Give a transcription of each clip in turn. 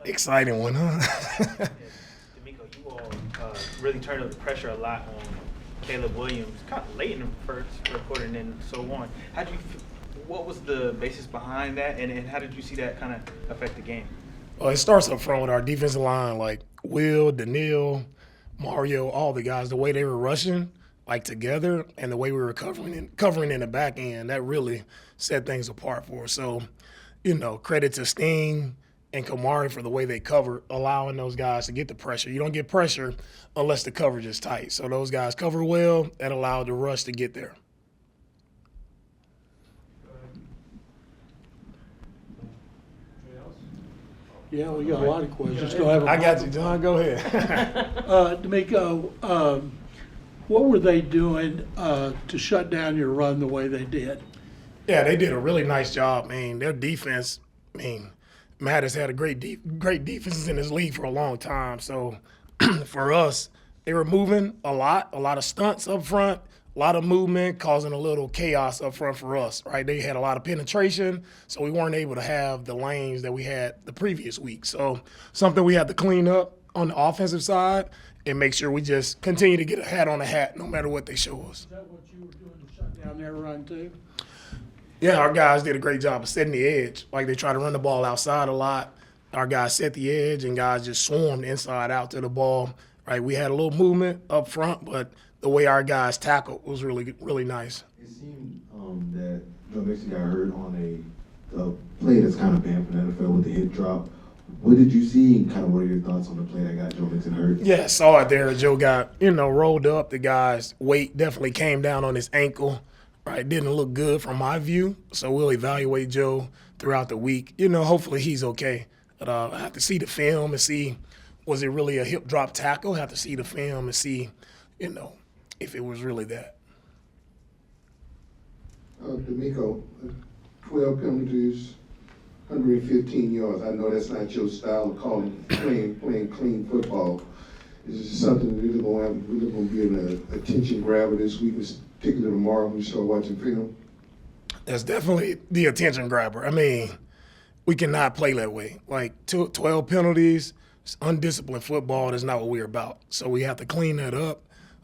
Exciting one, huh? Yeah, DeMeco, you all really turned up the pressure a lot on Caleb Williams, kind of late in the first quarter and then so on. What was the basis behind that, and how did you see that kind of affect the game? Well, it starts up front with our defensive line, like Will, Daniil, Mario, all the guys. The way they were rushing, like together, and the way we were covering in the back end, that really set things apart for us. So, credit to Sting and Kamari for the way they covered, allowing those guys to get the pressure. You don't get pressure unless the coverage is tight. So those guys cover well and allowed the rush to get there. Yeah, we got a lot of questions. Go ahead. I got you, John. Go ahead. DeMeco, what were they doing to shut down your run the way they did? Yeah, they did a really nice job, man. Their defense, Matt has had a great defenses in this league for a long time. So for us, they were moving a lot of stunts up front, a lot of movement, causing a little chaos up front for us, right? They had a lot of penetration, so we weren't able to have the lanes that we had the previous week. So something we had to clean up on the offensive side and make sure we just continue to get a hat on a hat no matter what they show us. Is that what you were doing to shut down their run too? Yeah, our guys did a great job of setting the edge. Like they try to run the ball outside a lot. Our guys set the edge, and guys just swarmed inside out to the ball. Right, we had a little movement up front, but the way our guys tackled was really, really nice. It seemed that Joe Mixon got hurt on a play that's kind of banned from the NFL with the hip drop. What did you see, and kind of what are your thoughts on the play that got Joe Mixon hurt? Yeah, saw it there. Joe got, rolled up. The guy's weight definitely came down on his ankle. Right, didn't look good from my view. So we'll evaluate Joe throughout the week. Hopefully he's okay. But I have to see the film and see, was it really a hip drop tackle? I have to see the film and see, if it was really that. DeMeco, 12 penalties, 115 yards. I know that's not your style of playing clean football. Is this something really going to be an attention grabber this week, particularly tomorrow when you start watching film? That's definitely the attention grabber. We cannot play that way. Like 12 penalties, undisciplined football, that's not what we're about. So we have to clean that up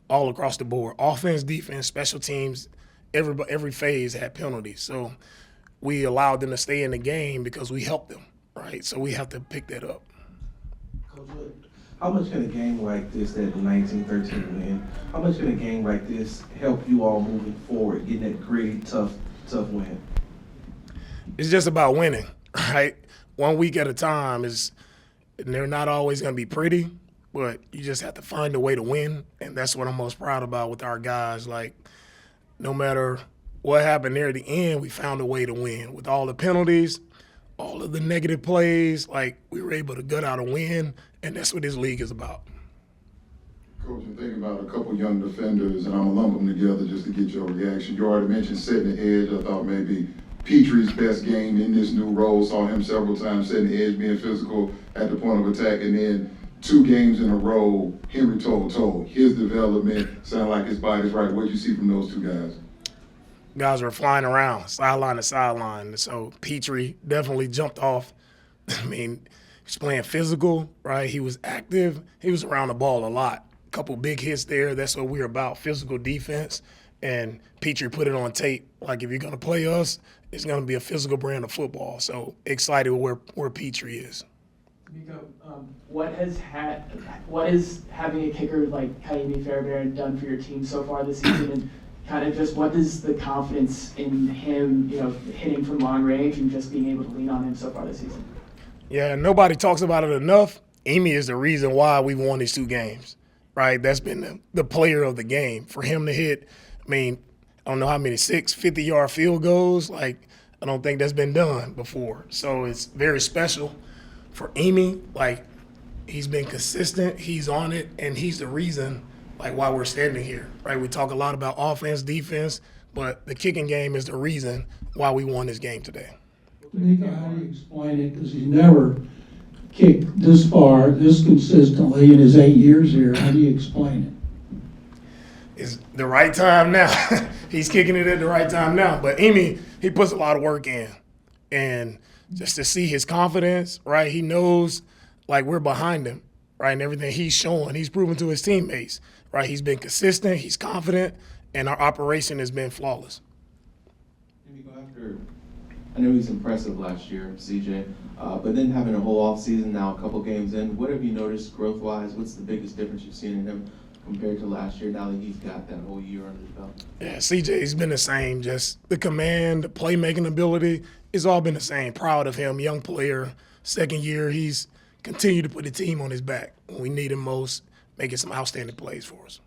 all across the board. Offense, defense, special teams, every phase had penalties. So we allowed them to stay in the game because we helped them, right? So we have to pick that up. Coach, how much can a game like this, that 19-13 win, how much can a game like this help you all moving forward, getting that gritty, tough win? It's just about winning, right? 1 week at a time and they're not always going to be pretty, but you just have to find a way to win, and that's what I'm most proud about with our guys. Like, no matter what happened there at the end, we found a way to win. With all the penalties, all of the negative plays, like, we were able to gut out a win, and that's what this league is about. Coach, I'm thinking about a couple young defenders, and I'm going to lump them together just to get your reaction. You already mentioned setting the edge. I thought maybe Petrie's best game in this new role, saw him several times setting the edge, being physical at the point of attack, and then 2 games in a row, Henry told. His development sounded like his body's right. What did you see from those 2 guys? Guys were flying around, sideline to sideline. So Petrie definitely jumped off. He's playing physical, right? He was active. He was around the ball a lot. A couple big hits there. That's what we're about, physical defense. And Petrie put it on tape. Like, if you're going to play us, it's going to be a physical brand of football. So excited where Petrie is. DeMeco, what is having a kicker like Ka'imi Fairbairn done for your team so far this season, and kind of just what is the confidence in him, hitting from long range and just being able to lean on him so far this season? Yeah, nobody talks about it enough. Amy is the reason why we've won these 2 games, right? That's been the player of the game. For him to hit, I don't know how many 50-yard field goals. Like, I don't think that's been done before. So it's very special for Amy. Like, he's been consistent, he's on it, and he's the reason, like, why we're standing here, right? We talk a lot about offense, defense, but the kicking game is the reason why we won this game today. DeMeco, how do you explain it? Because he's never kicked this far, this consistently in his 8 years here. How do you explain it? It's the right time now. He's kicking it at the right time now. But Amy, he puts a lot of work in, And just to see his confidence, right? He knows like we're behind him, right? And everything he's showing, he's proven to his teammates, right? He's been consistent, he's confident, and our operation has been flawless. I know he's impressive last year, CJ, but then having a whole off season now, a couple games in, what have you noticed growth-wise? What's the biggest difference you've seen in him compared to last year now that he's got that whole year under his belt? Yeah, CJ's been the same. Just the command, the playmaking ability, it's all been the same. Proud of him, young player. Second year, he's continued to put the team on his back when we need him most, making some outstanding plays for us.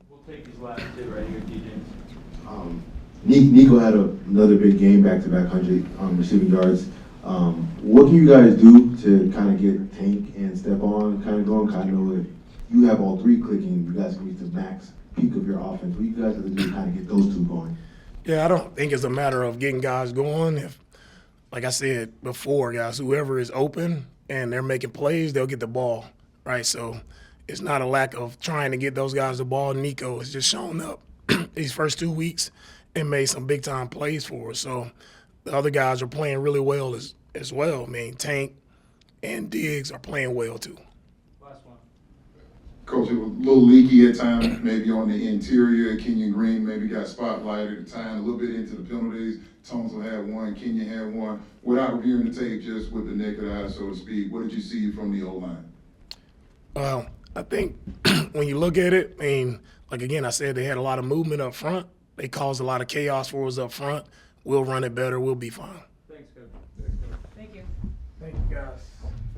We'll take his last two right here, DJ. Nico had another big game, back-to-back 100 receiving yards. What can you guys do to kind of get Tank and Stephon kind of going? Kind of know if you have all three clicking, you guys can reach the max peak of your offense. What you guys have to do to kind of get those two going? Yeah, I don't think it's a matter of getting guys going. If, like I said before, guys, whoever is open and they're making plays, they'll get the ball, right? So it's not a lack of trying to get those guys the ball. Nico has just shown up these first 2 weeks and made some big-time plays for us. So the other guys are playing really well as well. I mean, Tank and Diggs are playing well too. Last one. Coach, it was a little leaky at times, maybe on the interior. Kenyon Green maybe got spotlighted at the time, a little bit into the penalties. Tunsil had one, Kenyon had one. Without reviewing the tape, just with the naked eye, so to speak, what did you see from the O-line? Well, I think when you look at it, I mean, like again, I said they had a lot of movement up front. They caused a lot of chaos for us up front. We'll run it better. We'll be fine.